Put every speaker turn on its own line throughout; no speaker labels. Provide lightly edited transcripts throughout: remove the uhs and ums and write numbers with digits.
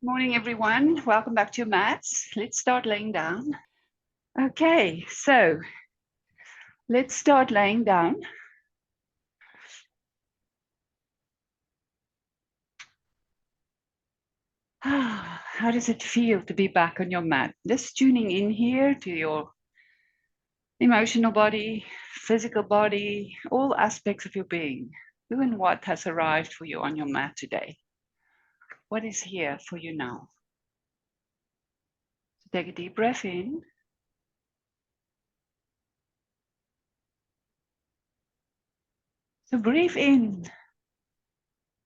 Morning, everyone. Welcome back to your mats. Let's start laying down. Okay, so let's start laying down. How does it feel to be back on your mat? Just tuning in here to your emotional body, physical body, all aspects of your being. Who and what has arrived for you on your mat today? What is here for you now? So take a deep breath in. So breathe in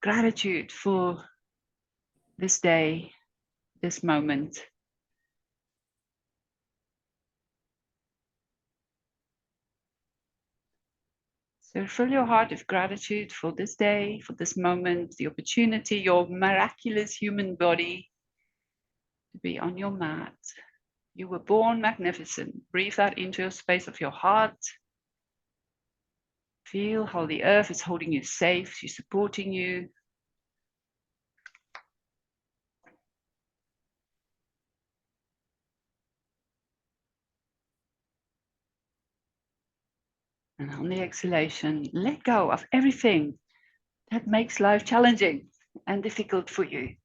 gratitude for this day, this moment. So fill your heart with gratitude for this day, for this moment, the opportunity, your miraculous human body to be on your mat. You were born magnificent. Breathe that into your space of your heart. Feel how the earth is holding you safe, she's supporting you. And on the exhalation, let go of everything that makes life challenging and difficult for you.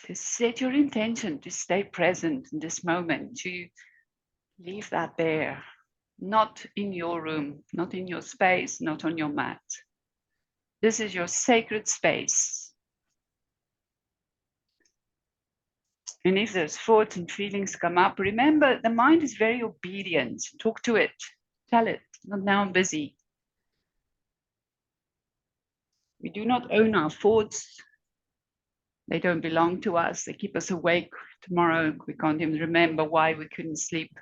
Just set your intention to stay present in this moment, to leave that there. Not in your room, not in your space, not on your mat. This is your sacred space. And if those thoughts and feelings come up, remember the mind is very obedient. Talk to it, tell it, not now I'm busy. We do not own our thoughts. They don't belong to us. They keep us awake tomorrow. We can't even remember why we couldn't sleep.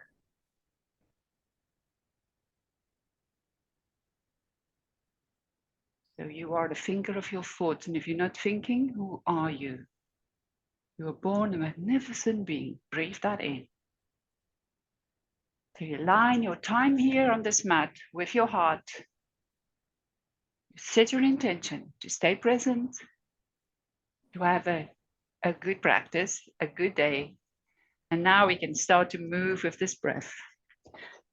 So you are the thinker of your thoughts. And if you're not thinking, who are you? You were born a magnificent being. Breathe that in. So you align your time here on this mat with your heart. You set your intention to stay present, to have a good practice, a good day. And now we can start to move with this breath.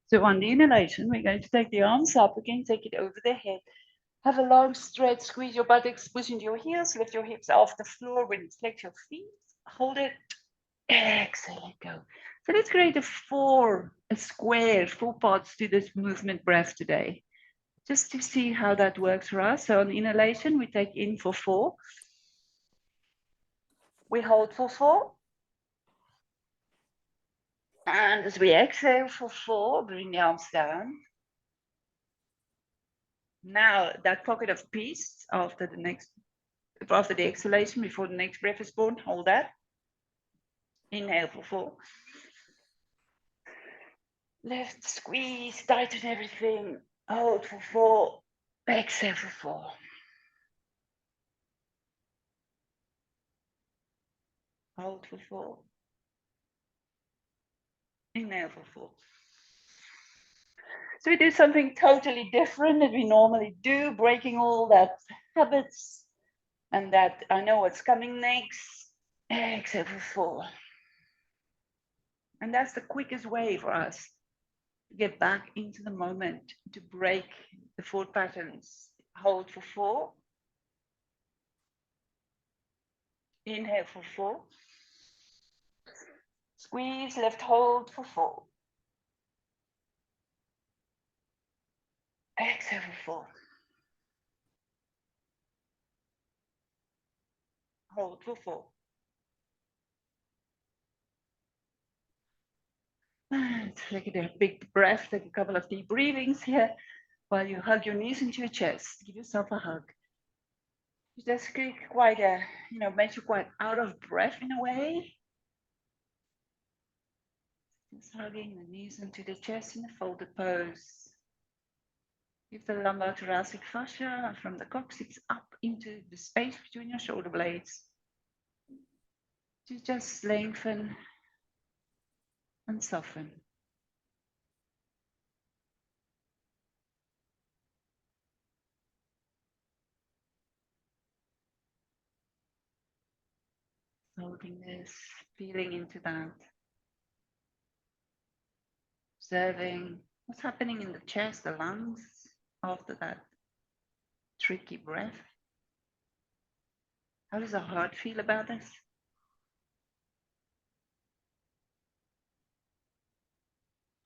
So on the inhalation, we're going to take the arms up. Again, take it over the head. Have a long stretch, squeeze your buttocks, push into your heels, lift your hips off the floor, flex your feet, hold it, exhale, let go. So let's create a square, 4 parts to this movement breath today, just to see how that works for us. So on inhalation, we take in for 4. We hold for 4. And as we exhale for 4, bring the arms down. Now that pocket of peace after the exhalation, before the next breath is born, hold that. Inhale for 4. Lift, squeeze, tighten everything. Hold for 4. Exhale for 4. Hold for 4. Inhale for 4. So we do something totally different that we normally do, breaking all that habits and that I know what's coming next. Exhale for 4. And that's the quickest way for us to get back into the moment, to break the thought patterns. Hold for 4. Inhale for 4. Squeeze, left hold for 4. Exhale for 4. Hold for 4. And take a big breath, take a couple of deep breathings here while you hug your knees into your chest. Give yourself a hug. You just quite makes you quite out of breath in a way. Just hugging the knees into the chest in a folded pose. Give the lumbar thoracic fascia from the coccyx up into the space between your shoulder blades to just lengthen and soften. holding this, feeling into that, observing what's happening in the chest, the lungs after that tricky breath. How does the heart feel about this?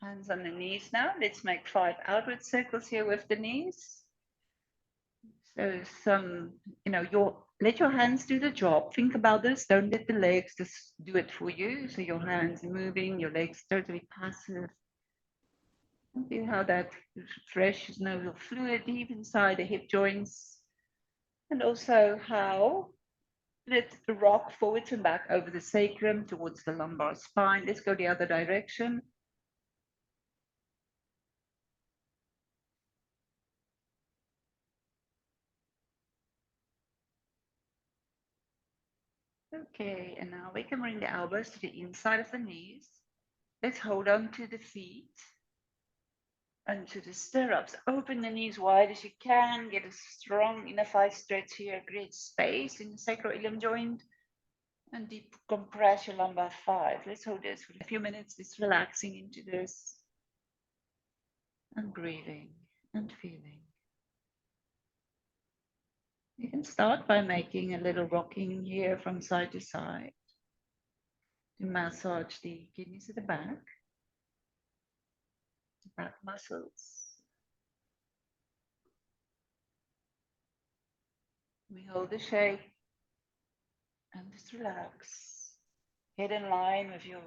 Hands on the knees now. Let's make 5 outward circles here with the knees. So let your hands do the job. Think about this. Don't let the legs just do it for you. So your hands moving, your legs totally passive. See how that refreshes nasal fluid deep inside the hip joints. And also how let's rock forwards and back over the sacrum towards the lumbar spine. Let's go the other direction. Okay, and now we can bring the elbows to the inside of the knees. Let's hold on to the feet and to the stirrups. Open the knees wide as you can. Get a strong inner thigh stretch here. Create space in the sacroiliac joint. And deep compress your lumbar thigh. Let's hold this for a few minutes. Just relaxing into this. And breathing and feeling. You can start by making a little rocking here from side to side to massage the kidneys at the back muscles. We hold the shape and just relax. Head in line with your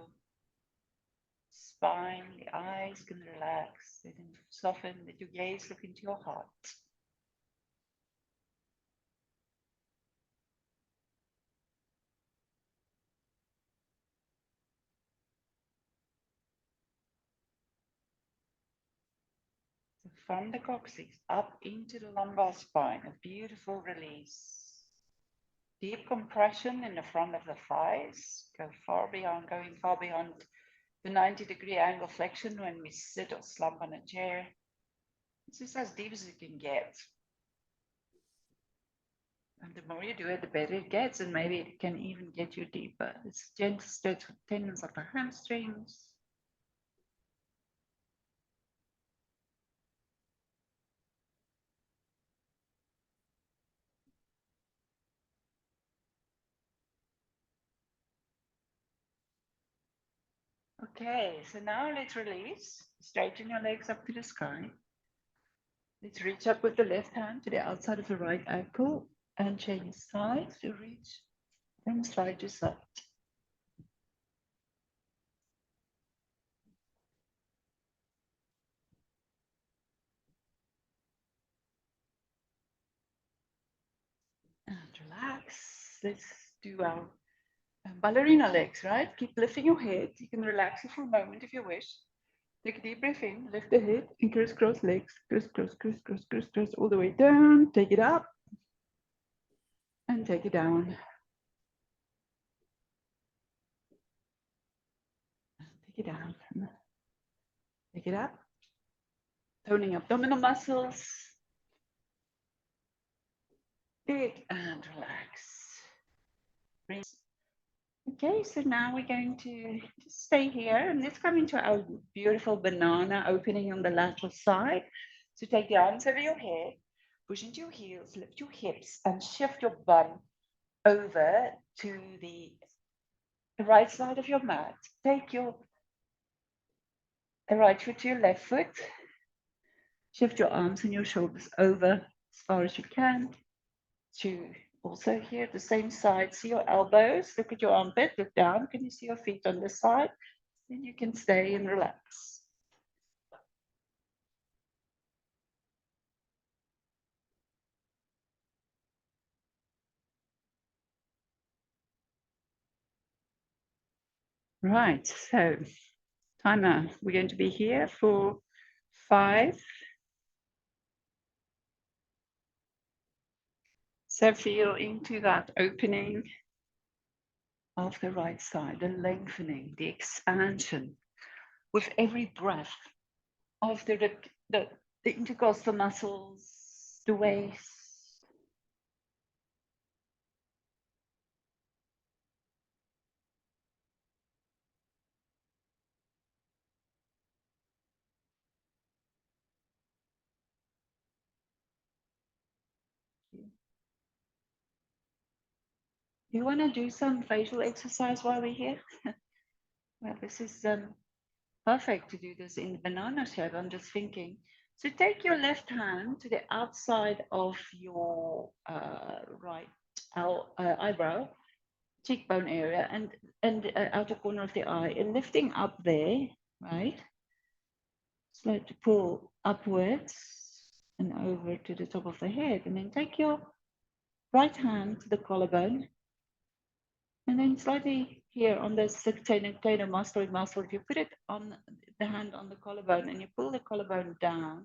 spine, the eyes can relax, they can soften, let your gaze look into your heart. So from the coccyx up into the lumbar spine, a beautiful release. Deep compression in the front of the thighs, going far beyond the 90-degree angle flexion when we sit or slump on a chair. This is as deep as it can get. And the more you do it, the better it gets, and maybe it can even get you deeper. It's gentle stretch for tendons of the hamstrings. Okay, so now let's release. Straighten your legs up to the sky. Let's reach up with the left hand to the outside of the right ankle and change sides to reach from side to side. And relax. Let's do our ballerina legs, right? Keep lifting your head. You can relax it for a moment if you wish. Take a deep breath in, lift the head, and crisscross legs. Crisscross, crisscross, crisscross, all the way down. Take it up. And take it down. Take it down. Take it up. Toning abdominal muscles. Big and relax. Okay, so now we're going to just stay here and let's come into our beautiful banana opening on the lateral side. So take the arms over your head, push into your heels, lift your hips and shift your bum over to the right side of your mat. Take your right foot to your left foot. Shift your arms and your shoulders over as far as you can to also here the same side. See your elbows, look at your armpit, look down. Can you see your feet on this side? Then you can stay and relax. Right, so timer. We're going to be here for 5. So feel into that opening of the right side, the lengthening, the expansion with every breath after the intercostal muscles, the waist. You want to do some facial exercise while we're here? Well, this is perfect to do this in banana shape. I'm just thinking. So take your left hand to the outside of your right eyebrow, cheekbone area, and outer corner of the eye, and lifting up there, right? Start to pull upwards and over to the top of the head, and then take your right hand to the collarbone, and then slightly here on the subtalar muscle. If you put it on the hand on the collarbone and you pull the collarbone down,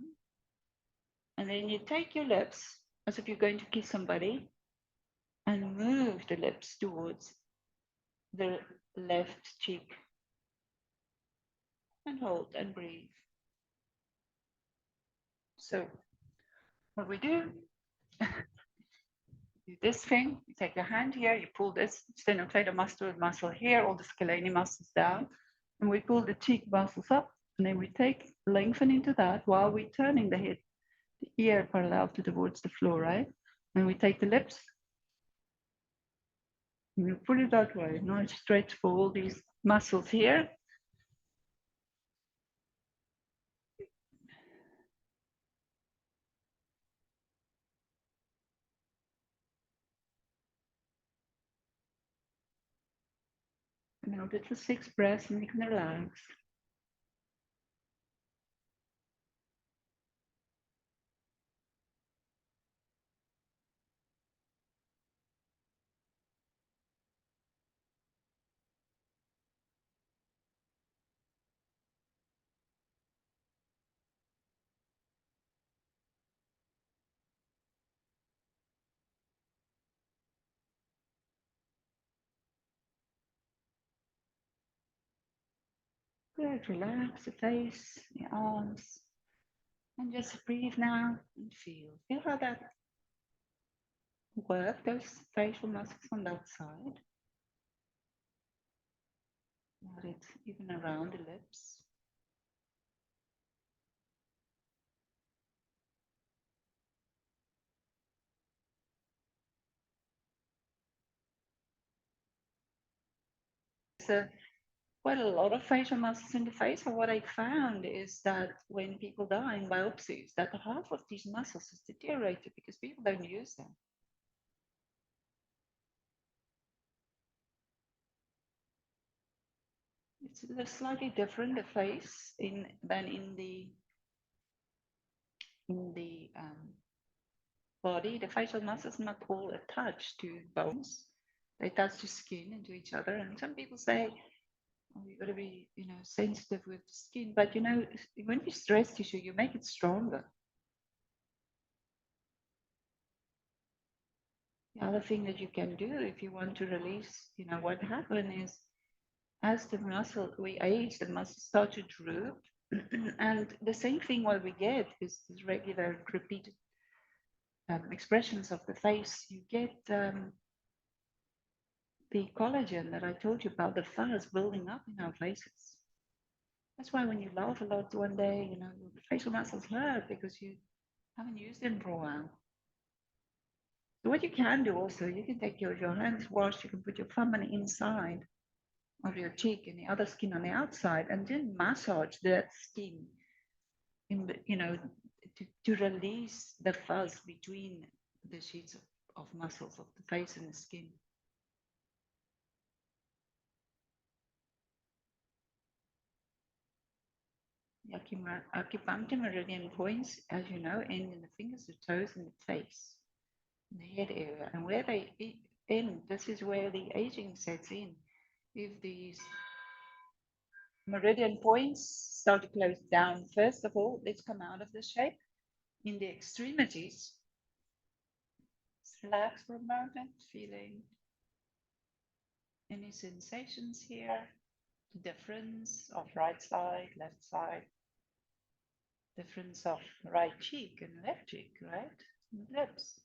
and then you take your lips as if you're going to kiss somebody and move the lips towards the left cheek and hold and breathe. So what we do this thing, you take your hand here, you pull this sternocleidomastoid muscle here, all the scalene muscles down, and we pull the cheek muscles up, and then we take, lengthen into that while we're turning the head, the ear parallel towards the floor, right? And we take the lips, and we pull it that way. Nice stretch for all these muscles here. And now that's for 6 breaths, and you can relax. Good, relax the face, the arms, and just breathe now and feel. Feel how that work, those facial muscles on that side. Not it even around the lips. So quite a lot of facial muscles in the face. And what I found is that when people die in biopsies, that half of these muscles is deteriorated because people don't use them. It's slightly different the face than in the body. The facial muscles not all attached to bones. They touch the skin and to each other. And some people say, oh, you got to be, sensitive with the skin. But when you stress tissue, you make it stronger. The other thing that you can do if you want to release, what happened is as the muscle, we age, the muscles start to droop. And the same thing what we get is regular repeated expressions of the face. You get the collagen that I told you about, the fuzz building up in our faces. That's why when you laugh a lot one day, your facial muscles hurt because you haven't used them for a while. So what you can do also, you can take your hands washed, you can put your thumb on the inside of your cheek and the other skin on the outside, and then massage that skin in the, to release the fuzz between the sheets of muscles of the face and the skin. Acupuncture meridian points, as you know, end in the fingers, the toes, and the face, in the head area. And where they end, this is where the aging sets in. If these meridian points start to close down, first of all, let's come out of this shape. In the extremities, relax for a moment, feeling any sensations here, the difference of right side, left side, difference of right cheek and left cheek, right? And lips.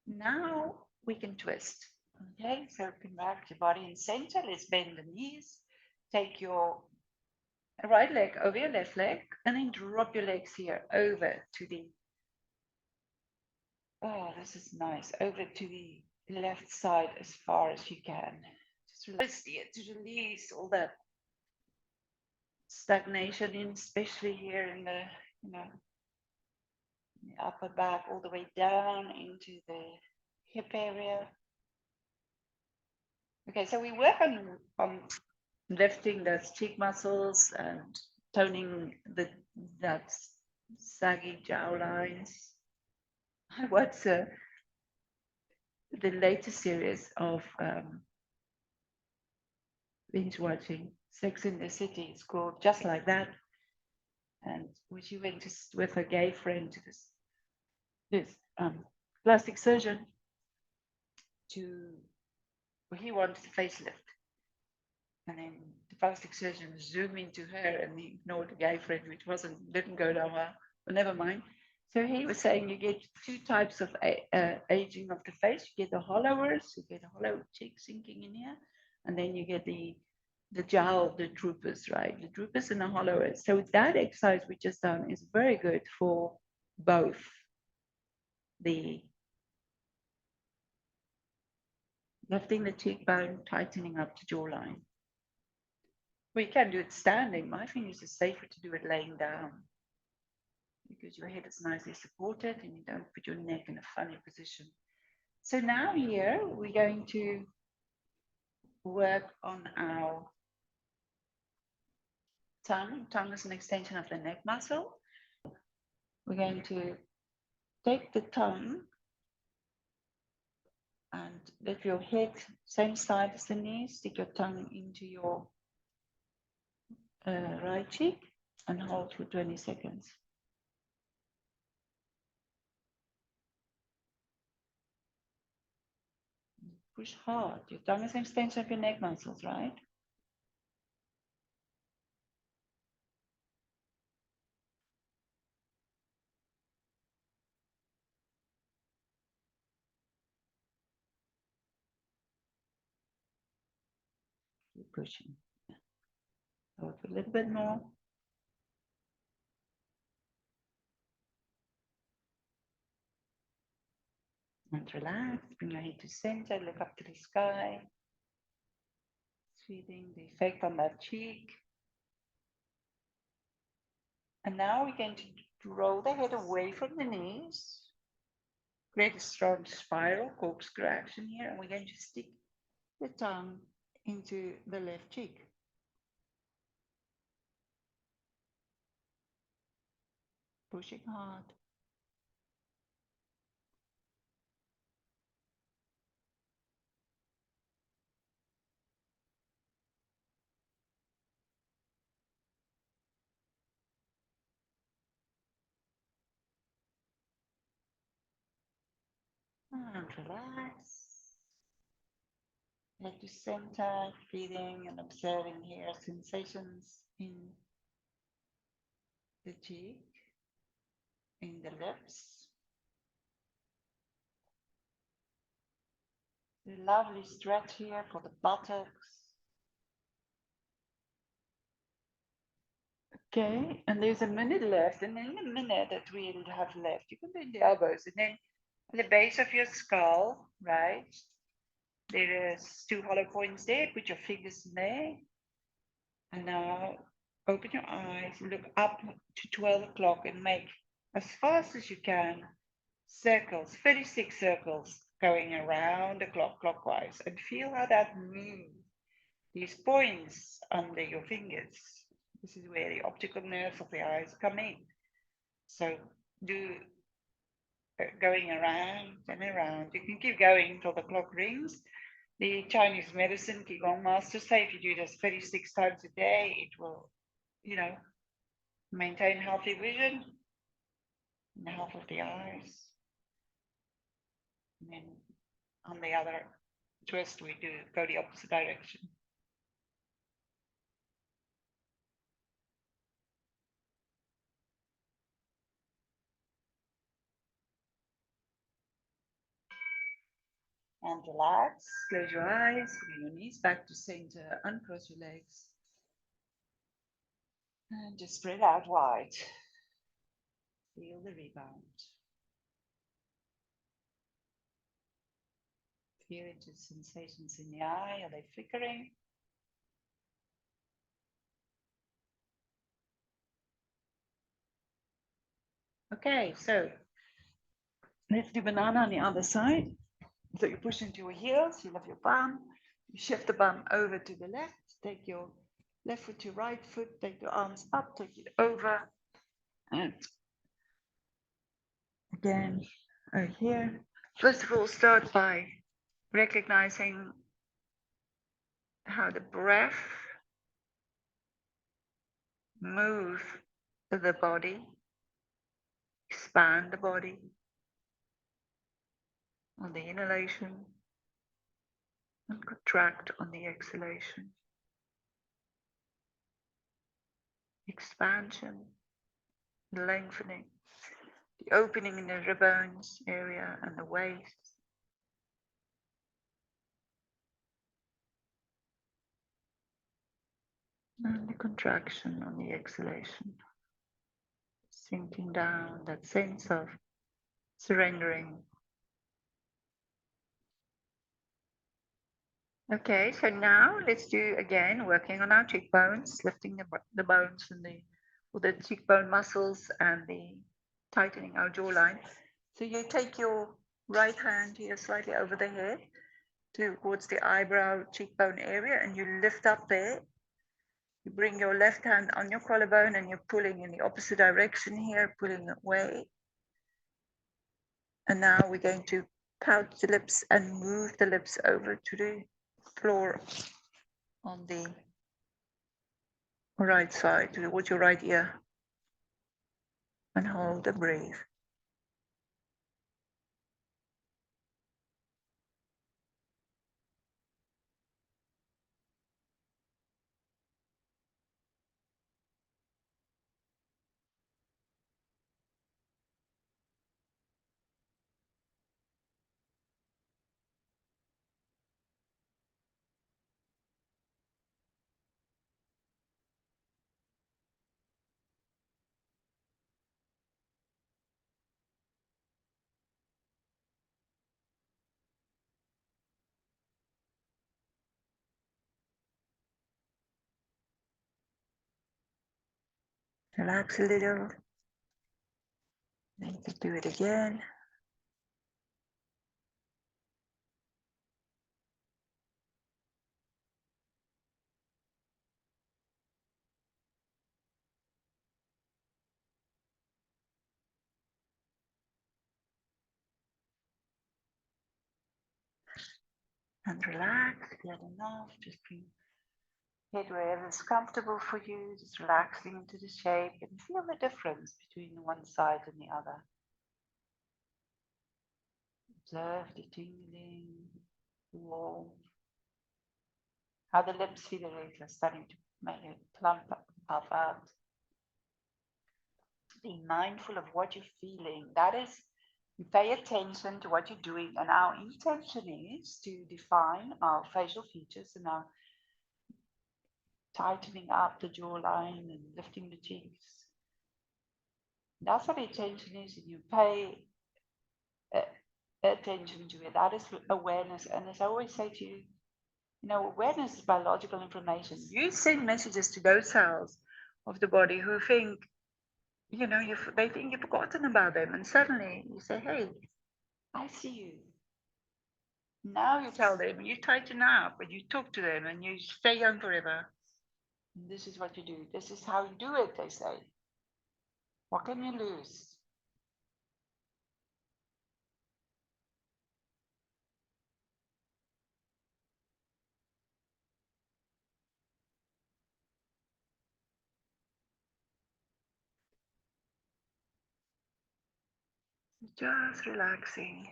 Now we can twist. Okay, so you can wrap your body in center. Let's bend the knees. Take your right leg over your left leg, and then drop your legs here over to the, oh, this is nice, over to the left side as far as you can. Just release it, to release all that stagnation in, especially here in the, you know, the upper back, all the way down into the hip area. Okay, so we work on lifting those cheek muscles and toning that saggy jowl lines. I watched the latest series of binge watching Sex in the City. It's called Just Like That, and she went with her gay friend to this plastic surgeon to, well, he wanted a facelift. And then the plastic surgeon zoomed into her and he ignored the gay friend, which didn't go down well. But never mind. So he was saying you get two types of aging of the face. You get the hollowers, you get a hollow cheek sinking in here, and then you get the jowl, the droopers, right? The droopers and the hollowers. So that exercise we just done is very good for both the lifting the cheekbone, tightening up the jawline. Well, you can do it standing. My fingers are safer to do it laying down because your head is nicely supported and you don't put your neck in a funny position. So now here we're going to work on our tongue. Tongue is an extension of the neck muscle. We're going to take the tongue and lift your head same side as the knee. Stick your tongue into your right cheek and hold for 20 seconds. Push hard. Your tongue is an extension of your neck muscles, right? Keep pushing. Hold a little bit more. And relax. Bring your head to center. Look up to the sky. Feeling the effect on that cheek. And now we're going to roll the head away from the knees. Create a strong spiral, corkscrew action here. And we're going to stick the tongue into the left cheek. Pushing hard. And relax. Head to center, breathing and observing here sensations in the cheek, in the lips. The lovely stretch here for the buttocks. Okay, and there's a minute left, and in the minute that we have left, you can bend the elbows, and then at the base of your skull, right? There is two hollow points there. Put your fingers in there, and now open your eyes, look up to 12 o'clock, and make as fast as you can circles, 36 circles going around the clock clockwise, and feel how that moves. These points under your fingers. This is where the optical nerves of the eyes come in. So do going around and around. You can keep going until the clock rings. The Chinese medicine Qigong masters say if you do this 36 times a day, it will, you know, maintain healthy vision in half of the eyes. And then on the other twist, we do go the opposite direction. And relax, close your eyes, bring your knees back to center, uncross your legs. And just spread out wide. Feel the rebound. Feel into sensations in the eye. Are they flickering? Okay, so let's do banana on the other side. So you push into your heels, you lift your bum, you shift the bum over to the left, take your left foot to right foot, take your arms up, take it over, and again over here. First of all, start by recognizing how the breath move the body, expand the body on the inhalation and contract on the exhalation. Expansion, lengthening, the opening in the rib bones area and the waist. And the contraction on the exhalation. Sinking down, that sense of surrendering. Okay, so now let's do again, working on our cheekbones, lifting the bones and the cheekbone muscles and the tightening our jawline. So you take your right hand here slightly over the head towards the eyebrow cheekbone area and you lift up there. You bring your left hand on your collarbone and you're pulling in the opposite direction here, pulling away. And now we're going to pout the lips and move the lips over to the floor on the right side, towards your right ear. And hold and breathe. Relax a little. Then you can do it again. And relax, let enough. Just bring head wherever is comfortable for you. Just relaxing into the shape and feel the difference between one side and the other. Observe the tingling, the warmth, how the lips feel are starting to make it plump up, puff out. Be mindful of what you're feeling. That is, you pay attention to what you're doing, and our intention is to define our facial features and our tightening up the jawline and lifting the cheeks. That's what the intention is, and you pay attention to it. That is awareness. And as I always say to you, awareness is biological information. You send messages to those cells of the body who think, they think you've forgotten about them. And suddenly you say, hey, I see you. Now you tell them, you tighten up, and you talk to them, and you stay young forever. And this is what you do. This is how you do it, they say. What can you lose? Just relaxing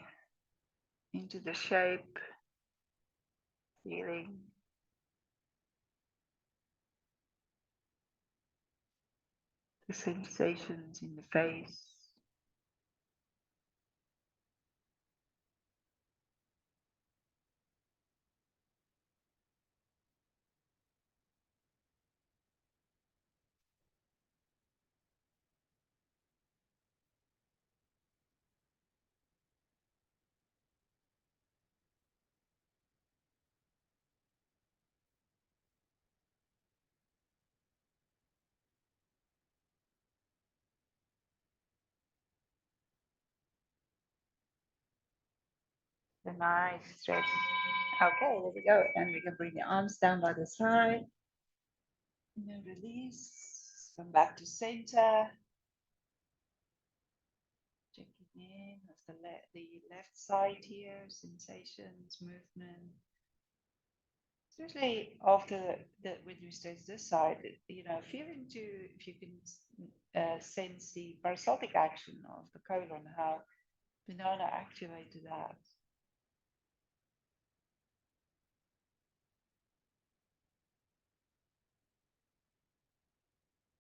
into the shape, feeling the sensations in the face. a nice stretch. Okay, there we go. And we can bring the arms down by the side. And then release. Come back to center. Checking in with the left side here, sensations, movement. Especially after when you stretch this side, feel into if you can sense the parasympathetic action of the colon, how banana activated that.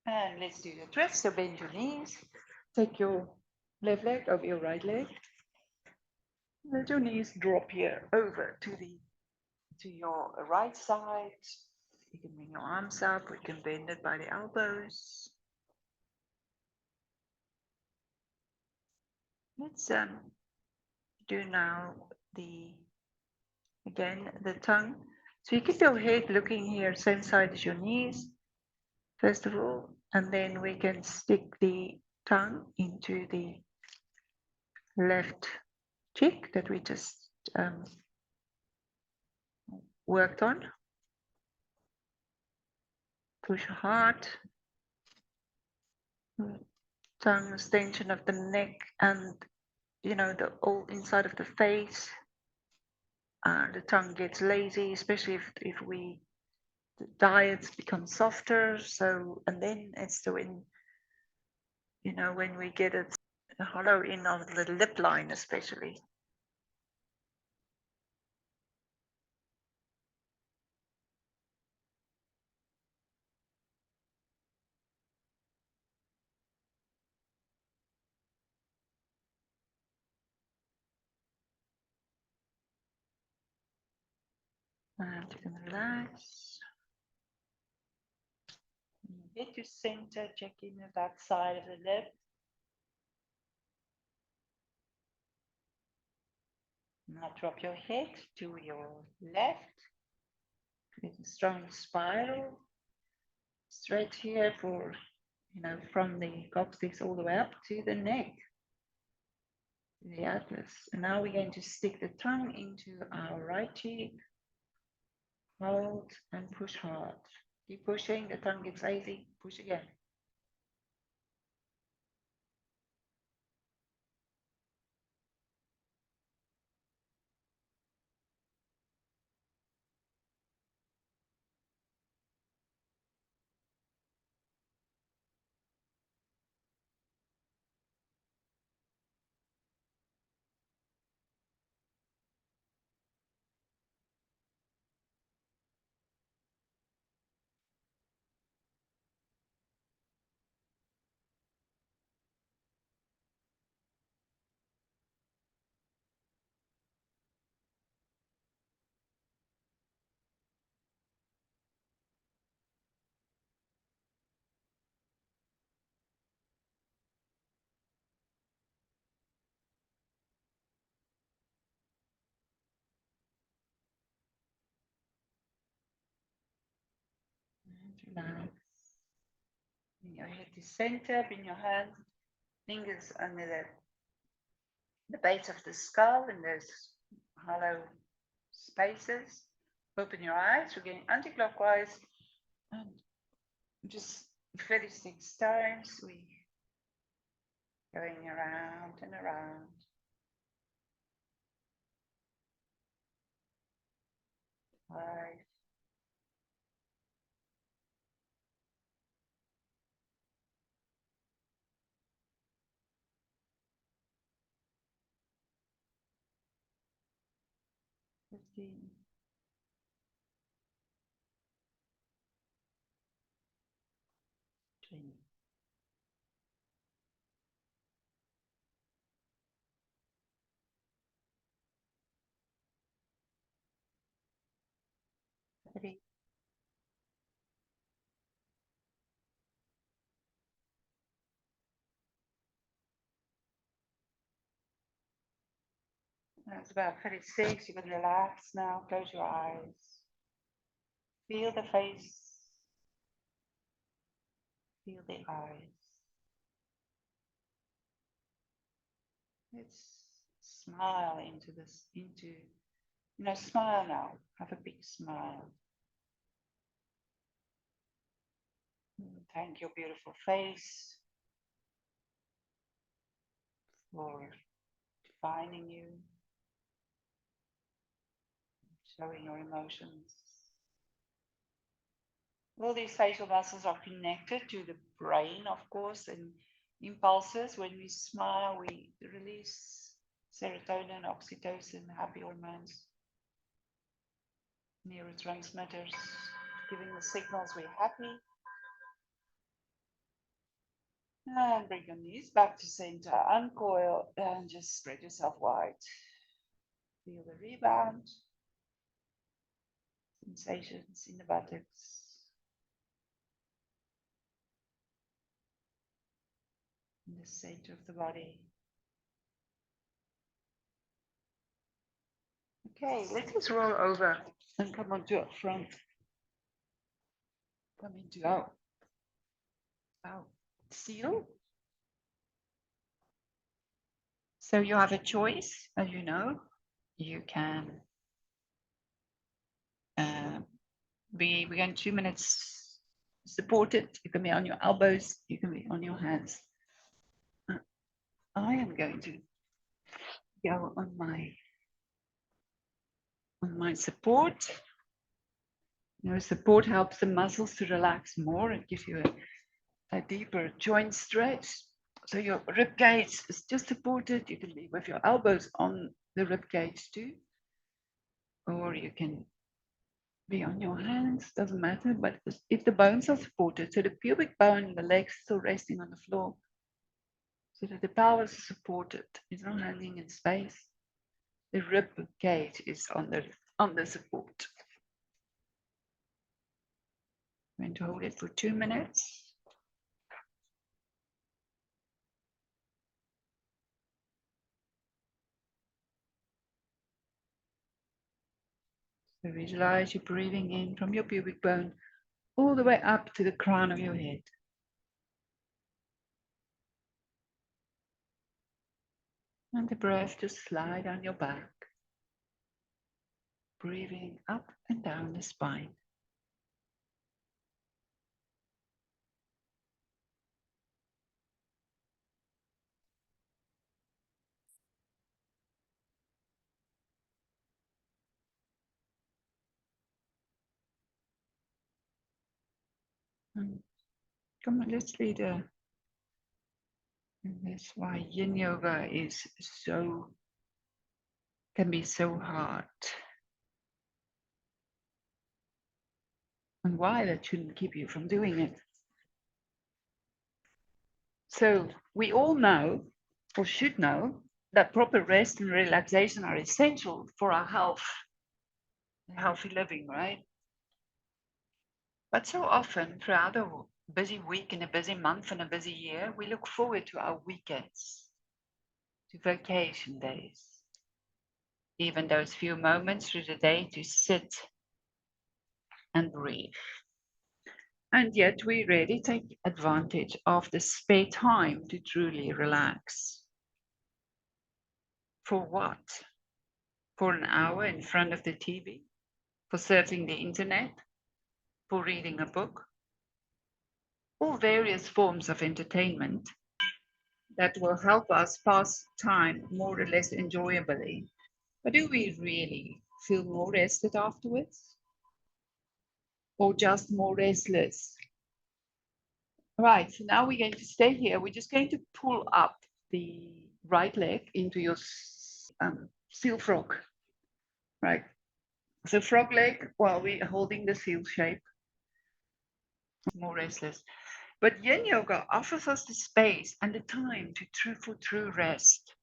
And let's do the twist. So bend your knees. Take your left leg over your right leg. Let your knees drop here over to your right side. You can bring your arms up. We can bend it by the elbows. Let's do now the tongue. So you keep your head looking here, same side as your knees, first of all, and then we can stick the tongue into the left cheek that we just worked on. Push hard. Tongue extension of the neck and the whole inside of the face. The tongue gets lazy, especially if the diets become softer. So, and then it's when we get it hollow in on the lip line, especially. And you can relax. Get to center, check in with that side of the lip. Now drop your head to your left. Create a strong spiral. Straight here for, from the coccyx all the way up to the neck, to the atlas. And now we're going to stick the tongue into our right cheek. Hold and push hard. Keep pushing, the tongue gets lazy. Push again. And relax. Bring your head to center, bring your hands, fingers under the base of the skull in those hollow spaces. Open your eyes, we're going anti-clockwise and just 36 times. We going around and around. 5, 15, 20. That's about 36. You can relax now. Close your eyes. Feel the face. Feel the eyes. Let's Smile into this, smile now. Have a big smile. Thank your beautiful face for defining you, showing your emotions. All these facial muscles are connected to the brain, of course, and impulses. When we smile, we release serotonin, oxytocin, happy hormones, neurotransmitters, giving the signals we're happy. And bring your knees back to center, uncoil, and just spread yourself wide. Feel the rebound, sensations in the buttocks, in the center of the body. Okay, let us roll over and come onto our front. Come into our seal. So you have a choice, as you know. You can be again 2 minutes supported. You can be on your elbows. You can be on your hands. I am going to go on my support. Support helps the muscles to relax more and gives you a deeper joint stretch. So your rib cage is just supported. You can be with your elbows on the rib cage too, or you can be on your hands. Doesn't matter. But if the bones are supported, so the pubic bone and the legs still resting on the floor, so that the pelvis is supported, it's not hanging in space. The rib cage is on the support. I'm going to hold it for 2 minutes. So visualize you breathing in from your pubic bone all the way up to the crown of your head. And the breath just slide down your back, breathing up and down the spine. And come on, let's read and that's why Yin Yoga can be so hard. And why that shouldn't keep you from doing it. So we all know, or should know, that proper rest and relaxation are essential for our health, healthy living, right? But so often throughout a busy week and a busy month and a busy year, we look forward to our weekends, to vacation days, even those few moments through the day to sit and breathe. And yet we rarely take advantage of the spare time to truly relax. For what? For an hour in front of the TV? For surfing the internet? For reading a book? All various forms of entertainment that will help us pass time more or less enjoyably. But do we really feel more rested afterwards? Or just more restless? Right, so now we're going to stay here. We're just going to pull up the right leg into your seal frog. Right, so frog leg while we're holding the seal shape. More restless. But Yin Yoga offers us the space and the time for true rest.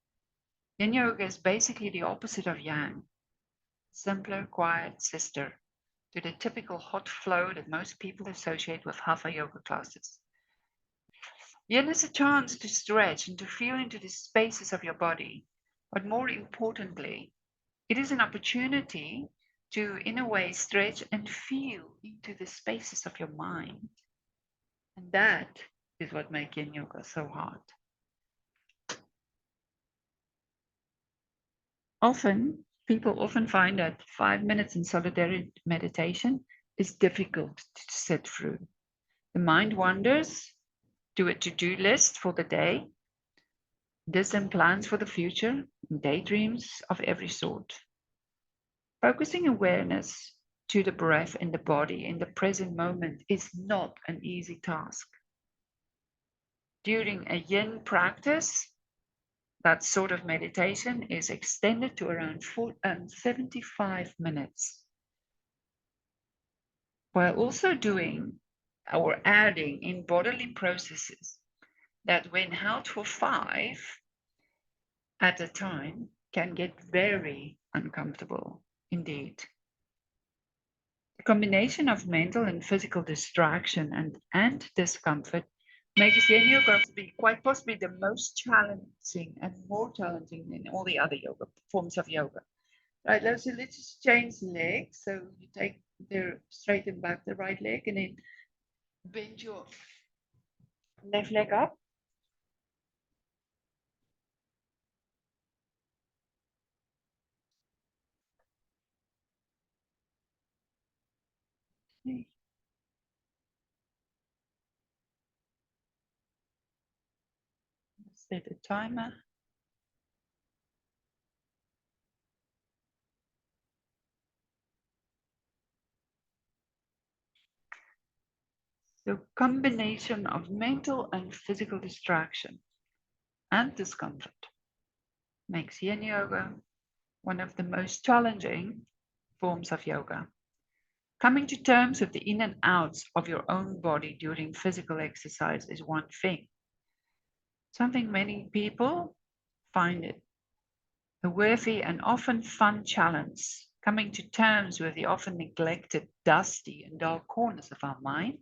Yin Yoga is basically the opposite of Yang. Simpler, quiet sister to the typical hot flow that most people associate with Hatha yoga classes. Yin is a chance to stretch and to feel into the spaces of your body. But more importantly, it is an opportunity to, in a way, stretch and feel into the spaces of your mind. And that is what makes Yin Yoga so hard. People often find that 5 minutes in solitary meditation is difficult to sit through. The mind wanders to a to-do list for the day, distant plans for the future, and daydreams of every sort. Focusing awareness to the breath in the body in the present moment is not an easy task. During a yin practice, that sort of meditation is extended to around 75 minutes, while also doing or adding in bodily processes that, when held for 5 at a time, can get very uncomfortable indeed. The combination of mental and physical distraction and discomfort makes Yin Yoga to be quite possibly the most challenging and more challenging than all the other yoga forms of yoga. Right, so let's just change legs. So you take straighten back the right leg and then bend your left leg up. Okay. Set a timer. So combination of mental and physical distraction and discomfort makes Yin Yoga one of the most challenging forms of yoga. Coming to terms with the in and outs of your own body during physical exercise is one thing. Something many people find it a worthy and often fun challenge. Coming to terms with the often neglected, dusty, and dark corners of our mind,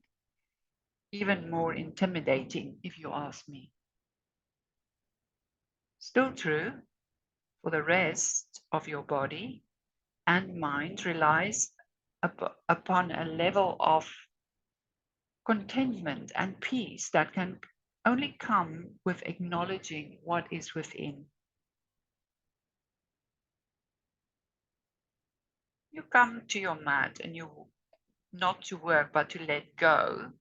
even more intimidating, if you ask me. Still true, for the rest of your body and mind relies upon a level of contentment and peace that can only come with acknowledging what is within. You come to your mat and you not to work but to let go,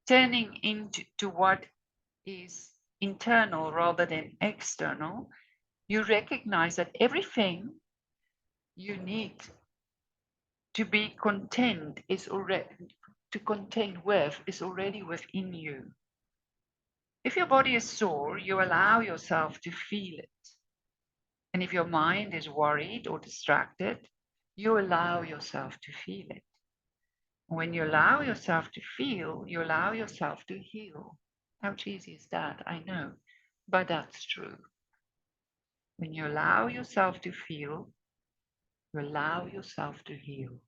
turning into what is internal rather than external. You recognize that everything you need to be content is already to contend with is already within you. If your body is sore, you allow yourself to feel it. And if your mind is worried or distracted, you allow yourself to feel it. When you allow yourself to feel, you allow yourself to heal. How cheesy is that? I know, but that's true. When you allow yourself to feel, you allow yourself to heal.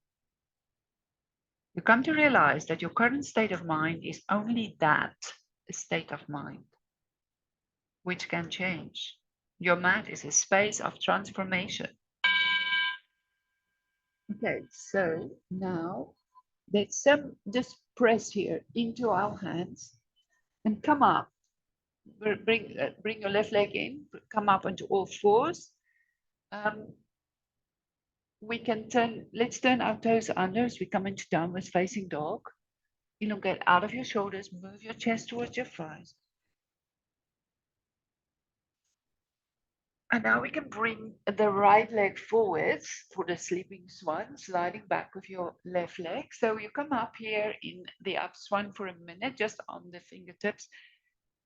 You come to realize that your current state of mind is only that, a state of mind, which can change. Your mat is a space of transformation. Okay, so now let's just press here into our hands and come up. Bring your left leg in, come up onto all fours. We can let's turn our toes under as we come into downward facing dog. Elongate out of your shoulders, move your chest towards your thighs. And now we can bring the right leg forwards for the sleeping swan, sliding back with your left leg. So you come up here in the up swan for a minute, just on the fingertips.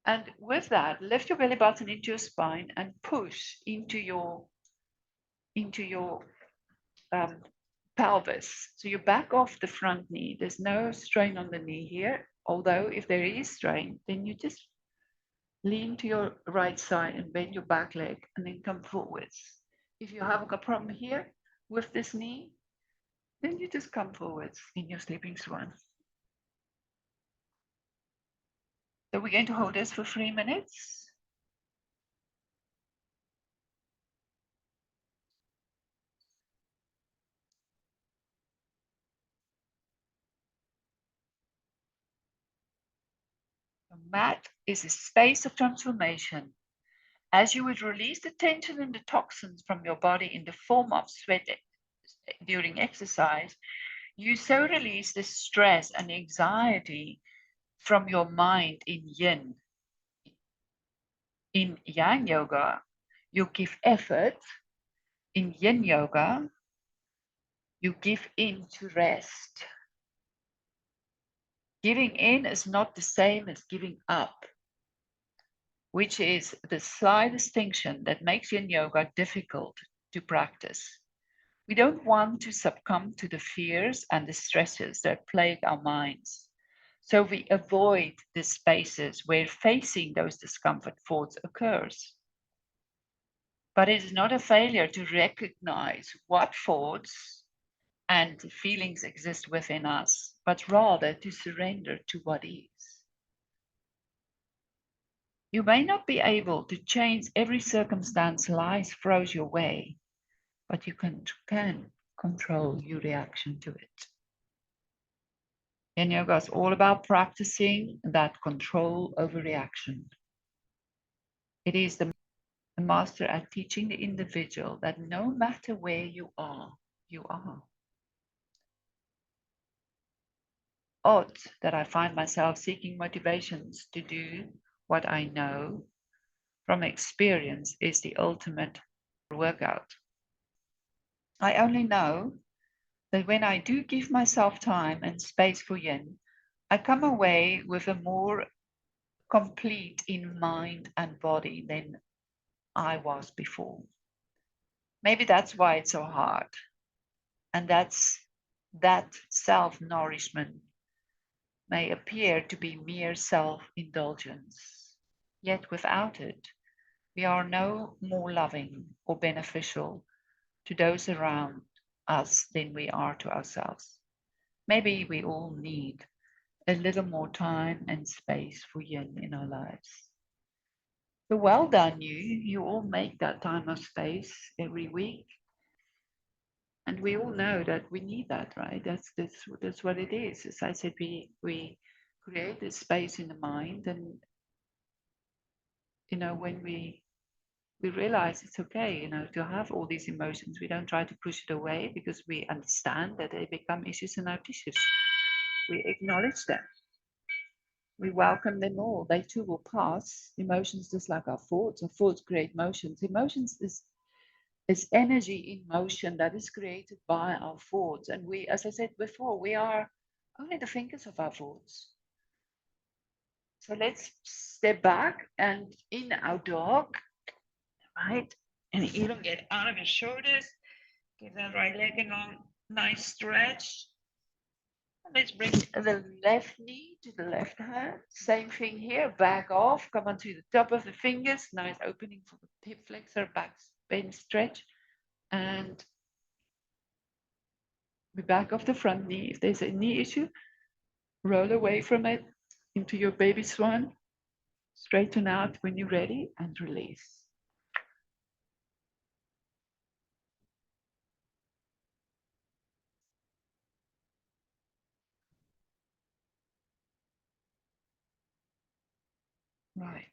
And with that, lift your belly button into your spine and push into your pelvis. So you back off the front knee. There's no strain on the knee here. Although if there is strain, then you just lean to your right side and bend your back leg and then come forwards. If you have a problem here with this knee, then you just come forwards in your sleeping swan. So we're going to hold this for 3 minutes. The mat is a space of transformation, As you would release the tension and the toxins from your body in the form of sweat during exercise, you so release the stress and anxiety from your mind in yin. In yang yoga, you give effort. In yin yoga, you give in to rest. Giving in is not the same as giving up, which is the slight distinction that makes yin yoga difficult to practice. We don't want to succumb to the fears and the stresses that plague our minds. So we avoid the spaces where facing those discomfort thoughts occurs. But it is not a failure to recognize what thoughts and feelings exist within us, but rather to surrender to what is. You may not be able to change every circumstance life throws your way, but you can control your reaction to it. Yin Yoga is all about practicing that control over reaction. It is the master at teaching the individual that no matter where you are, you are. Odd that I find myself seeking motivations to do what I know from experience is the ultimate workout. I only know that when I do give myself time and space for yin, I come away with a more complete in mind and body than I was before. Maybe that's why it's so hard. And that's that self-nourishment may appear to be mere self-indulgence. Yet without it, we are no more loving or beneficial to those around us than we are to ourselves. Maybe we all need a little more time and space for yin in our lives. So well done, you. You all make that time of space every week. And we all know that we need that, right? That's what it is. As I said, we create this space in the mind, and when we realize it's okay, to have all these emotions. We don't try to push it away because we understand that they become issues in our tissues. We acknowledge them. We welcome them all. They too will pass. Emotions, just like our thoughts. Our thoughts create emotions. Emotions is energy in motion that is created by our thoughts. And we, as I said before, we are only the thinkers of our thoughts. So let's step back and in our dog, right? And elongate out of your shoulders. Give that right leg a nice stretch. Let's bring the left knee to the left hand. Same thing here. Back off. Come onto the top of the fingers. Nice opening for the hip flexor, back bend stretch. And we back off the front knee. If there's a knee issue, roll away from it into your baby swan. Straighten out when you're ready and release. Right.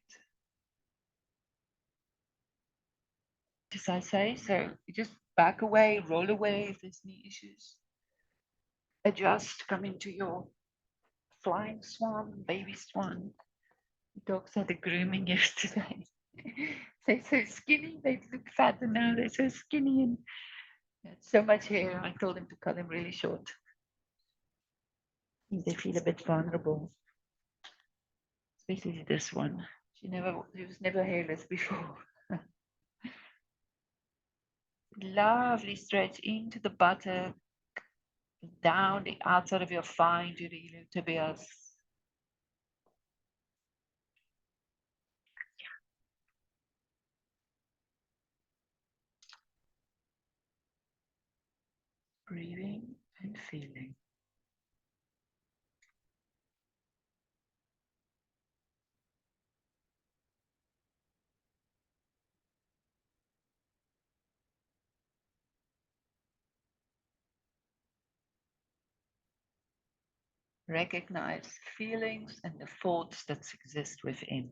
As I say, so you just back away, roll away if there's knee issues. Adjust, come into your flying swan, baby swan. The dogs had a grooming yesterday. They're so skinny, they look fat, and now they're so skinny and so much hair. I told them to cut them really short. I think they feel a bit vulnerable, especially this one. She was never hairless before. Lovely stretch into the buttock, down the outside of your thigh to the iliotibials. Breathing and feeling. Recognize feelings and the thoughts that exist within.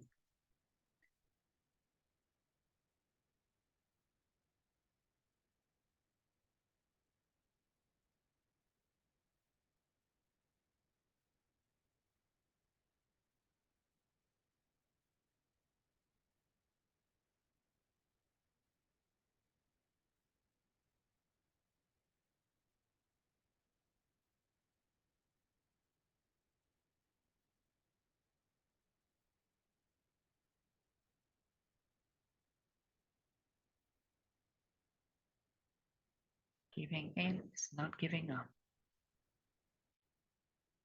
Giving in is not giving up.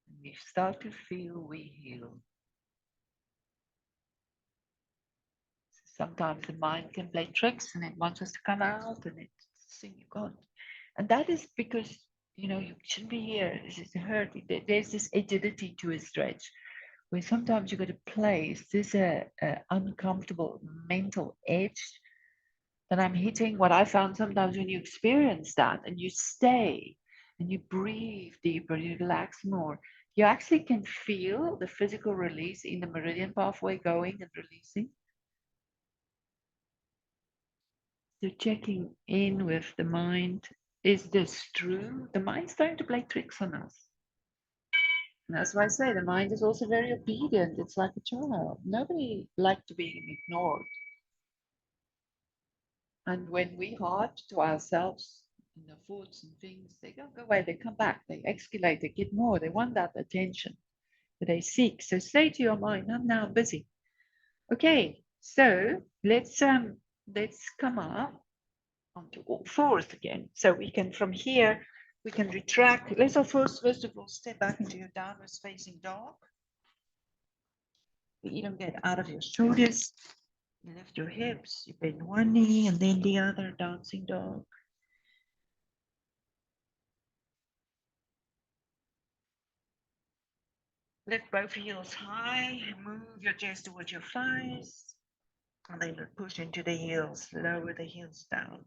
And we start to feel we heal. Sometimes the mind can play tricks and it wants us to come out and it's saying you can't. And that is because, you shouldn't be here. This is hurt. There's this agility to a stretch where sometimes you got to place this uncomfortable mental edge that I'm hitting. What I found sometimes when you experience that and you stay and you breathe deeper, you relax more, you actually can feel the physical release in the meridian pathway going and releasing. So checking in with the mind, is this true? The mind's trying to play tricks on us. And that's why I say the mind is also very obedient. It's like a child. Nobody likes to be ignored. And when we hard to ourselves and the thoughts and things, they don't go away, they come back, they escalate, they get more, they want that attention that they seek. So say to your mind, I'm now busy. Okay, so let's come up onto all fours again. So we can, from here, we can retract. Let's first of all step back into your downwards facing dog. You don't get out of your shoulders. You lift your hips, you bend one knee and then the other, dancing dog. Lift both heels high, move your chest towards your thighs, and then push into the heels, lower the heels down.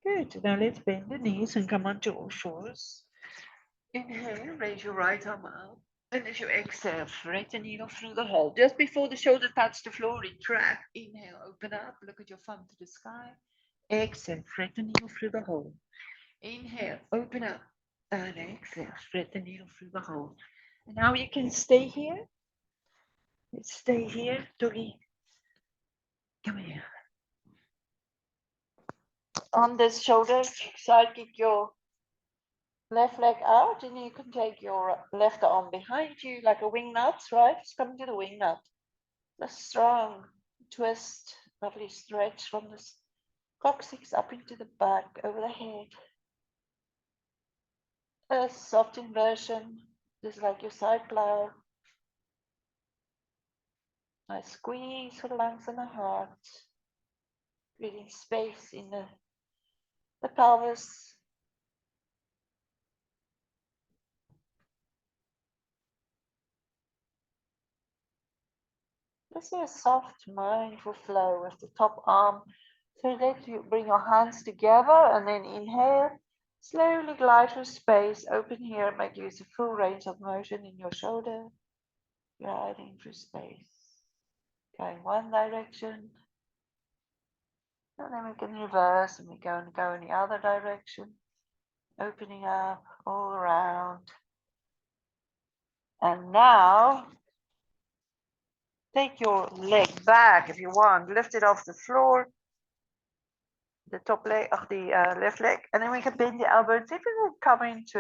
Good, now let's bend the knees and come onto all fours. Inhale, raise your right arm up. And as you exhale, thread the needle through the hole. Just before the shoulder touch the floor, retract. Inhale, open up, look at your thumb to the sky. Exhale, thread the needle through the hole. Inhale, open up, and exhale, thread the needle through the hole. And now you can stay here. Let's stay here, doggy. Come here. On this shoulder, side kick your left leg out, and you can take your left arm behind you like a wing nut, right? Just come to the wing nut. A strong twist, lovely stretch from the coccyx up into the back, over the head. A soft inversion, just like your side plow. I squeeze for the lungs and the heart, creating space in the pelvis. Just a soft, mindful flow with the top arm. So let you bring your hands together and then inhale. Slowly glide through space. Open here, make use of full range of motion in your shoulder. Gliding through space. Going one direction. And then we can reverse and we go in the other direction. Opening up all around. And now, take your leg back if you want. Lift it off the floor. The top leg of the left leg. And then we can bend the elbow. See if we will come into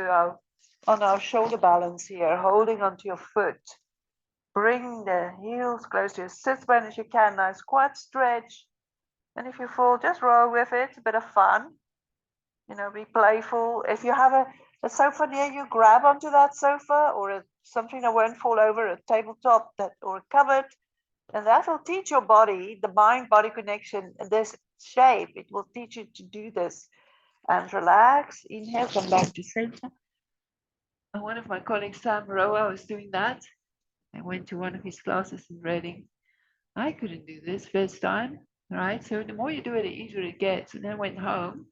on our shoulder balance here, holding onto your foot. Bring the heels close to your sit bone as you can. Nice quad stretch. And if you fall, just roll with it. A bit of fun. Be playful. If you have a sofa near you, grab onto that sofa or something that won't fall over, a tabletop or a cupboard. And that will teach your body, the mind-body connection, this shape. It will teach you to do this. And relax. Inhale, come back to center. And one of my colleagues, Sam Roa, was doing that. I went to one of his classes in Reading. I couldn't do this first time, right? So the more you do it, the easier it gets. And then I went home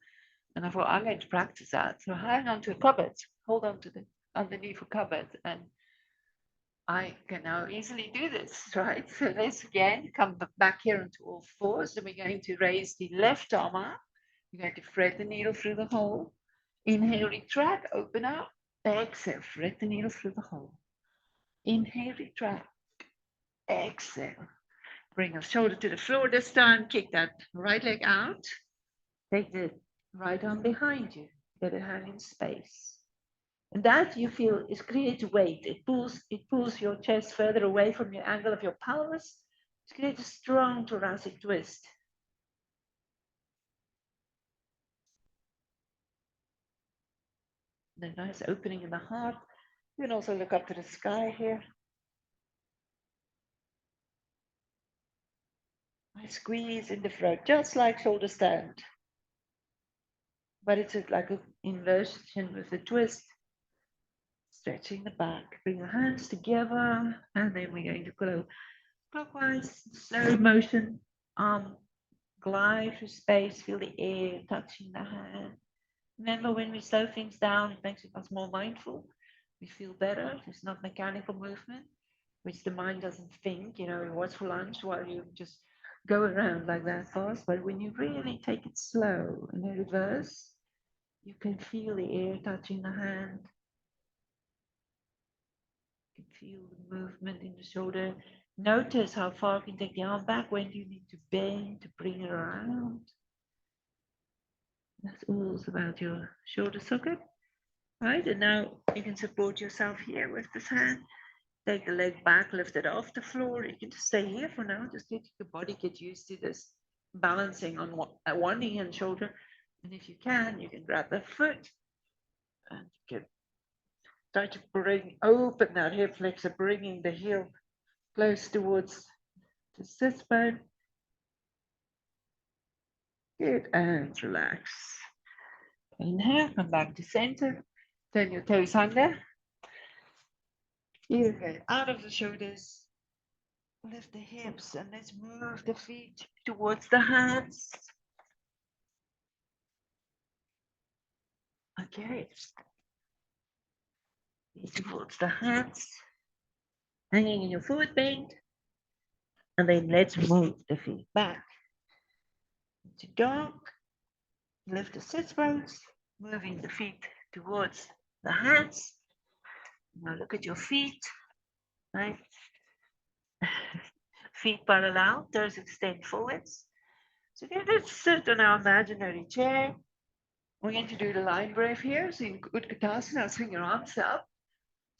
and I thought, I'm going to practice that. So hang on to a cupboard, hold on to the underneath a cupboard, and I can now easily do this, right? So let's again come back here onto all fours. And we're going to raise the left arm up. You're going to thread the needle through the hole. Inhale, retract, open up. Exhale, thread the needle through the hole. Inhale, retract. Exhale. Bring your shoulder to the floor this time. Kick that right leg out. Take the right arm behind you. Let it hang in space. And that you feel is creates weight. It pulls your chest further away from your angle of your pelvis.
to create a strong thoracic twist. The nice opening in the heart. You can also look up to the sky here. I squeeze in the throat, just like shoulder stand. But it's like an inversion with a twist. Stretching the back. Bring your hands together. And then we're going to go clockwise, slow motion. Glide through space. Feel the air touching the hand. Remember, when we slow things down, it makes us more mindful. We feel better. It's not mechanical movement, which the mind doesn't think. What's for lunch while you just go around like that fast. But when you really take it slow and in reverse, you can feel the air touching the hand. You can feel the movement in the shoulder. Notice how far you can take the arm back. When do you need to bend to bring it around? That's all about your shoulder socket. Right, and now you can support yourself here with this hand. Take the leg back, lift it off the floor. You can just stay here for now. Just get your body get used to this balancing on one knee and shoulder. And if you can grab the foot and you can try to bring open that hip flexor, bringing the heel close towards the sit bone. Good, and relax. Inhale, come back to center. Turn your toes under. You go out of the shoulders. Lift the hips and let's move the feet towards the hands. Okay. Feet towards the hands. Hanging in your forward bend. And then let's move the feet back. To dog. Lift the sit bones. Moving the feet towards the hands. Now look at your feet. Right? Feet parallel. Toes extend forwards. So let's sit on our imaginary chair. We're going to do the line breath here. So in Utkatasana, swing your arms up.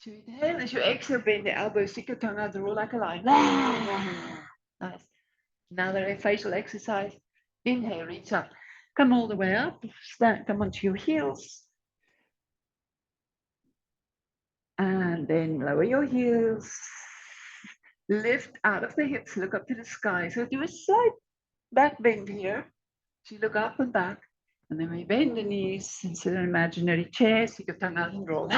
To inhale, as you exhale, bend the elbows, stick your tongue out, roll like a line. Nice. Another facial exercise. Inhale, reach up. Come all the way up. Stand, come onto your heels. And then lower your heels. Lift out of the hips, look up to the sky. So do a slight back bend here. So you look up and back. And then we bend the knees and sit in an imaginary chair, stick your tongue out and roll.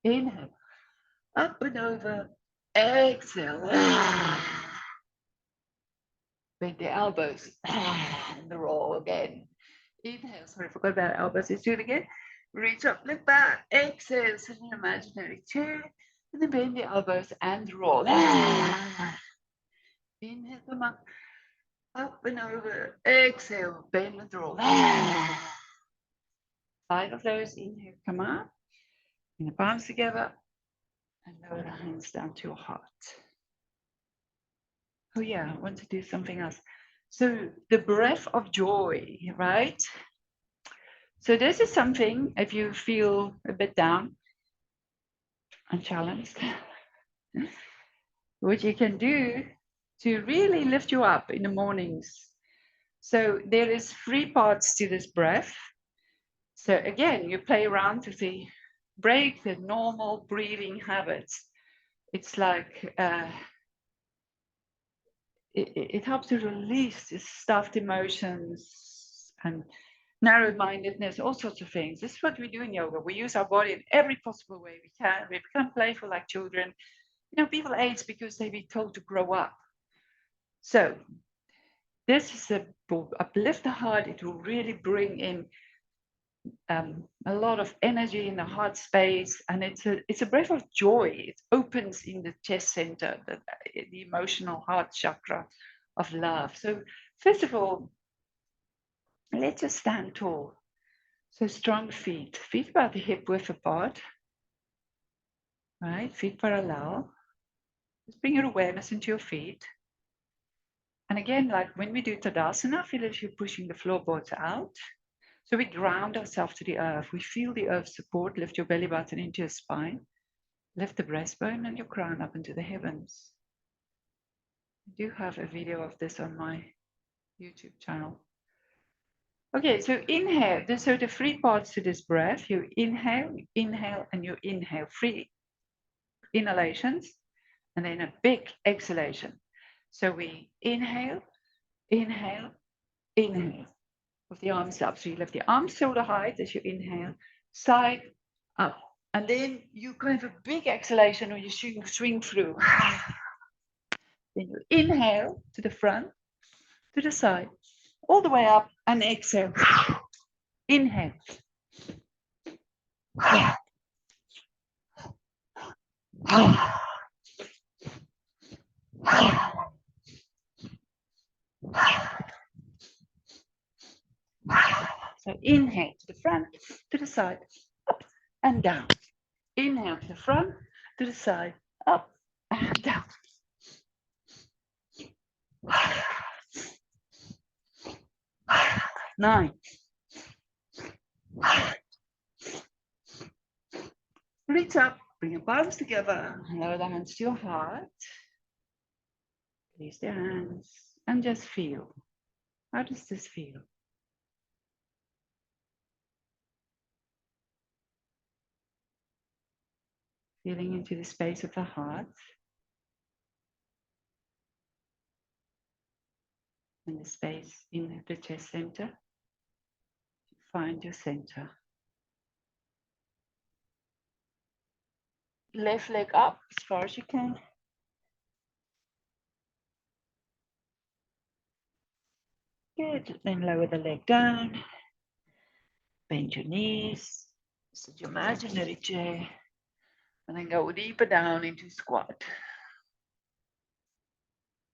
Inhale, up and over. Exhale. Bend the elbows and the roll again. Inhale, sorry, I forgot about elbows. Let's do it again. Reach up, look back. Exhale, sit in an imaginary chair. And then bend the elbows and roll. Inhale, come up and over. Exhale, bend and roll. 5 of those. Inhale, come up. Bring the palms together. And lower the hands down to your heart. Oh yeah, I want to do something else. So the breath of joy, right? So this is something, if you feel a bit down and challenged, what you can do to really lift you up in the mornings. So there is 3 parts to this breath. So again, you play around with the break the normal breathing habits. It's like it helps to release the stuffed emotions and narrow-mindedness, all sorts of things. This is what we do in yoga. We use our body in every possible way we can. We become playful like children. People age because they've been told to grow up. So this is a uplift the heart. It will really bring in a lot of energy in the heart space, and it's a breath of joy. It opens in the chest center, the emotional heart chakra of love. So first of all, let's just stand tall. So strong feet about the hip width apart, right? Feet parallel. Just bring your awareness into your feet. And again, like when we do Tadasana, feel as you're pushing the floorboards out. So we ground ourselves to the earth. We feel the earth support. Lift your belly button into your spine. Lift the breastbone and your crown up into the heavens. I do have a video of this on my YouTube channel. Okay, so inhale. So the three parts to this breath, you inhale, and you inhale. Three inhalations, and then a big exhalation. So we inhale, inhale, inhale. With the arms up. So you lift the arms shoulder height as you inhale, side, up. And then you kind of a big exhalation when you swing through. Then you inhale to the front, to the side, all the way up, and exhale. Inhale. So inhale to the front, to the side, up and down. Inhale to the front, to the side, up and down. 9. Reach up, bring your palms together, lower the hands to your heart. Release the hands and just feel. How does this feel? Feeling into the space of the heart and the space in the chest center. Find your center. Left leg up as far as you can. Good. Then lower the leg down. Bend your knees. Sit your imaginary chair. And then go deeper down into squat.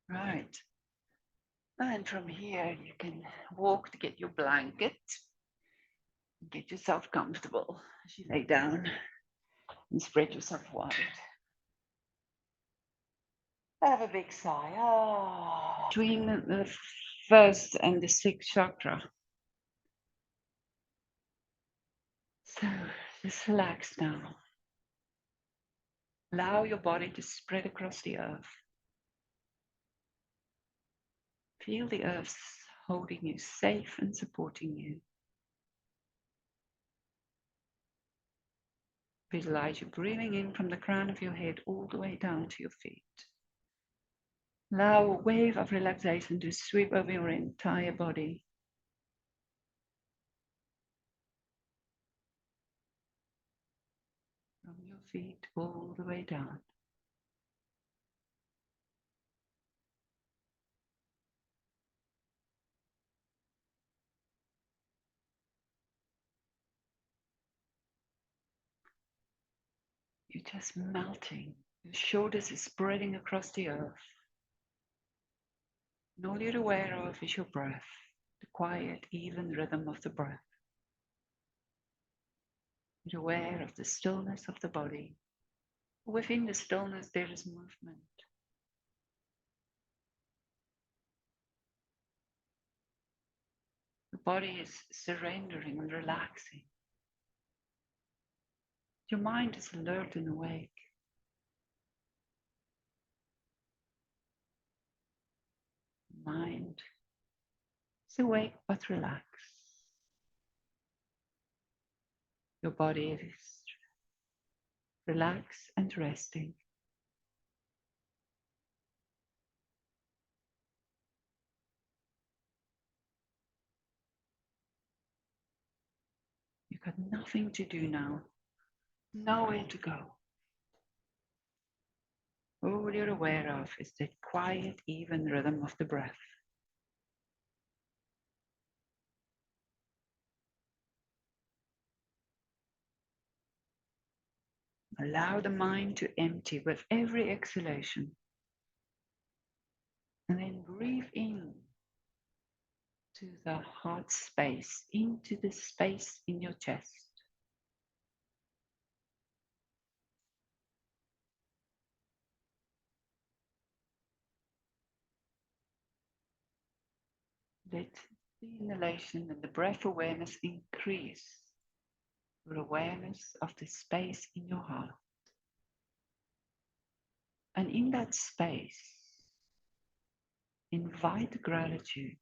Right. And from here, you can walk to get your blanket. Get yourself comfortable as you lay down and spread yourself wide. Have a big sigh. Oh. Between the first and the sixth chakra. So just relax now. Allow your body to spread across the earth. Feel the earth holding you safe and supporting you. Visualize you breathing in from the crown of your head all the way down to your feet. Allow a wave of relaxation to sweep over your entire body. From your feet all the way down. You're just melting. Your shoulders are spreading across the earth. And all you're aware of is your breath, the quiet, even rhythm of the breath. You're aware of the stillness of the body. Within the stillness, there is movement. The body is surrendering and relaxing. Your mind is alert and awake. Mind is awake but relaxed. Your body is relaxed and resting. You've got nothing to do now, nowhere to go. All you're aware of is the quiet, even rhythm of the breath. Allow the mind to empty with every exhalation. And then breathe in to the heart space, into the space in your chest. Let the inhalation and the breath awareness increase your awareness of the space in your heart. And in that space,
invite gratitude.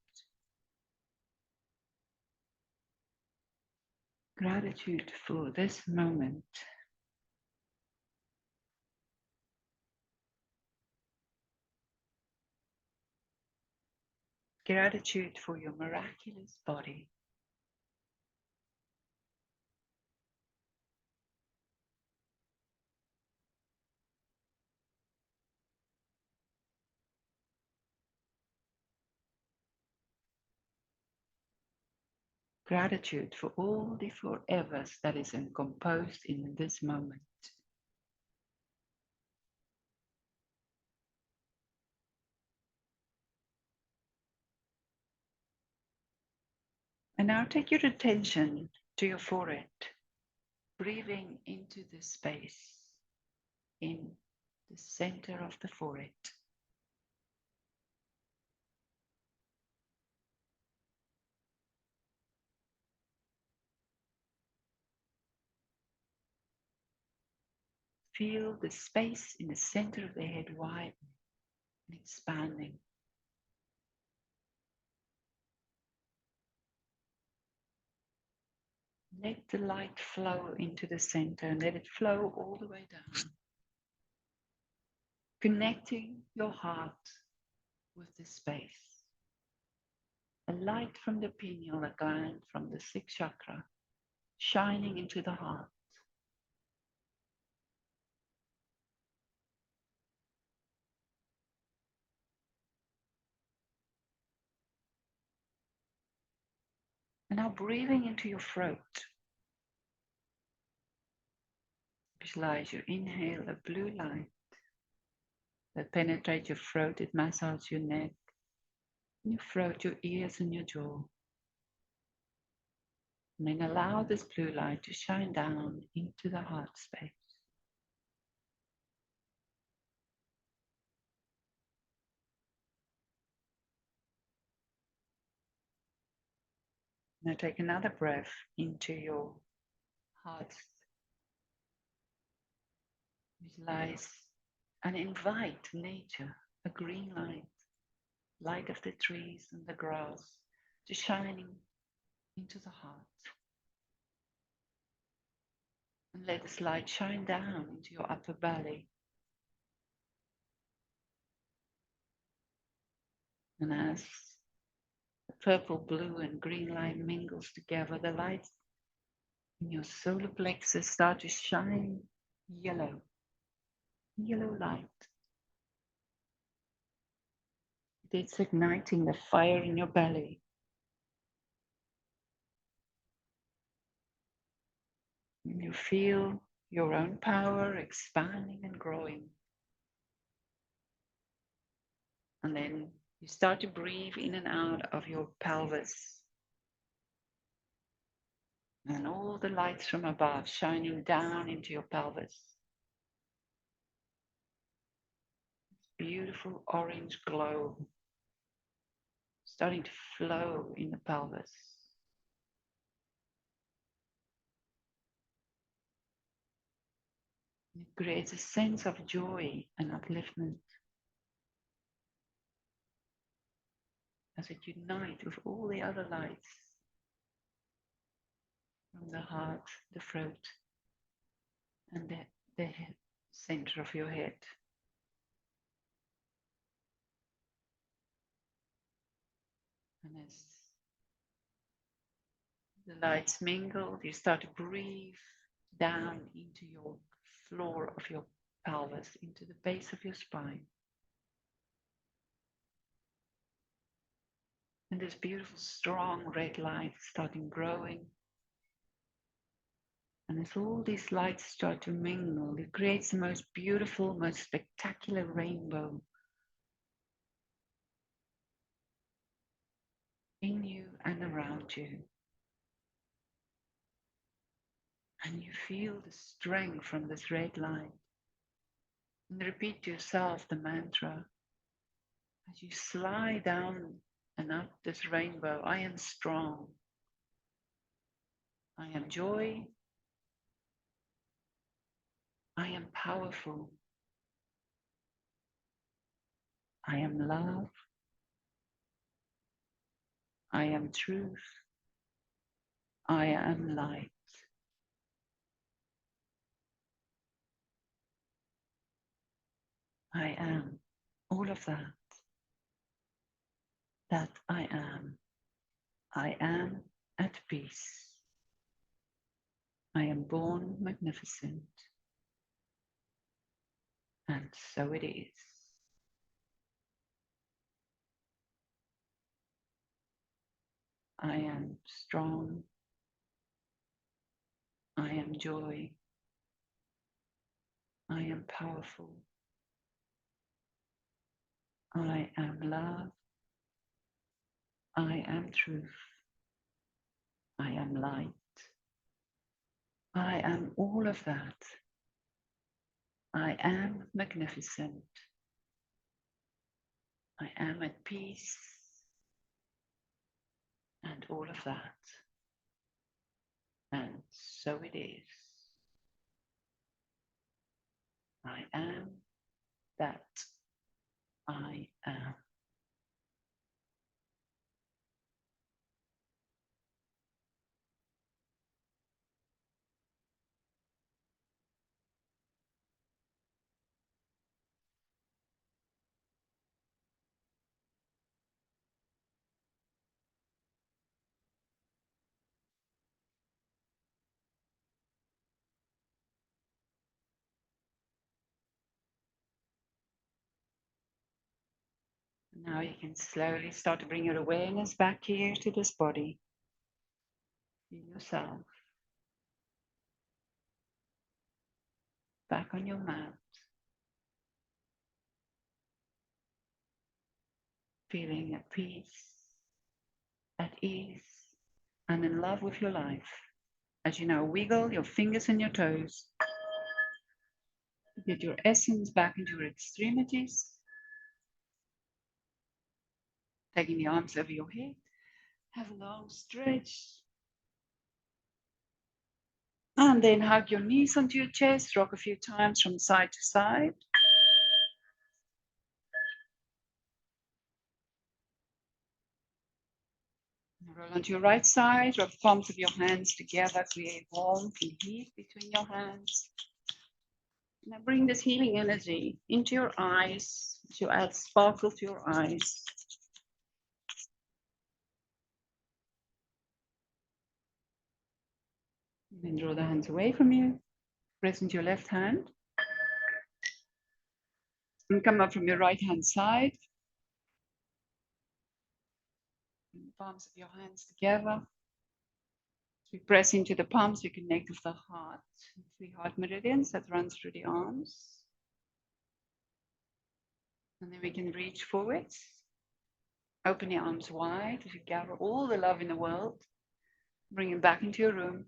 Gratitude for this moment. Gratitude for your miraculous body. Gratitude for all the forevers that is composed in this moment. And now take your attention to your forehead, breathing into the space in the center of the forehead. Feel the space in the center of the head widen and expanding. Let the light flow into the center and let it flow all the way down, connecting your heart with the space. A light from the pineal, a gland from the sixth chakra, shining into the heart. And now breathing into your throat. Visualize you inhale a blue light that penetrates your throat, it massages your neck, your throat, your ears, and your jaw. And then allow this blue light to shine down into the heart space. Now take another breath into your heart. Visualize and invite nature, a green light, light of the trees and the grass, to shining into the heart. And let this light shine down into your upper belly. And as the purple, blue, and green light mingles together, the lights in your solar plexus start to shine yellow, yellow light. It's igniting the fire in your belly. And you feel your own power expanding and growing. And then you start to breathe in and out of your pelvis. And all the lights from above shining down into your pelvis. Beautiful orange glow starting to flow in the pelvis. It creates a sense of joy and upliftment as it unites with all the other lights from the heart, the throat, and the head, center of your head. And as the lights mingle, you start to breathe down into your floor of your pelvis, into the base of your spine. And this beautiful, strong red light starting growing. And as all these lights start to mingle, it creates the most beautiful, most spectacular rainbow in you and around you. And you feel the strength from this red light. And repeat to yourself the mantra as you slide down and up this rainbow. I am strong. I am joy. I am powerful. I am love. I am truth. I am light. I am all of that. That I am. I am at peace. I am born magnificent. And so it is. I am strong. I am joy. I am powerful. I am love. I am truth. I am light. I am all of that. I am magnificent. I am at peace. And all of that. And so it is. I am that I am. Now you can slowly start to bring your awareness back here to this body. Feel yourself. Back on your mat. Feeling at peace, at ease, and in love with your life. As you now wiggle your fingers and your toes. Get your essence back into your extremities. Taking the arms over your head. Have a long stretch. And then hug your knees onto your chest. Rock a few times from side to side. Roll onto your right side. Rub the palms of your hands together. Create warmth and heat between your hands. Now bring this healing energy into your eyes. To add sparkle to your eyes. Then draw the hands away from you. Press into your left hand. And come up from your right hand side. And the palms of your hands together. As we press into the palms, we connect with the heart. 3 heart meridians that runs through the arms. And then we can reach forwards. Open your arms wide as you gather all the love in the world. Bring it back into your room,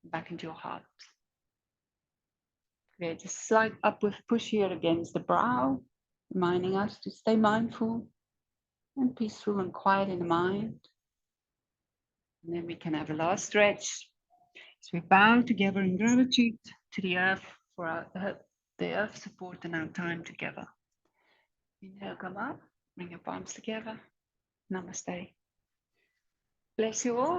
back into your heart. Create a slight upward push here against the brow, reminding us to stay mindful and peaceful and quiet in the mind. And then we can have a last stretch. So we bow together in gratitude to the earth for the earth support and our time together. Inhale, come up, bring your palms together. Namaste. Bless you all.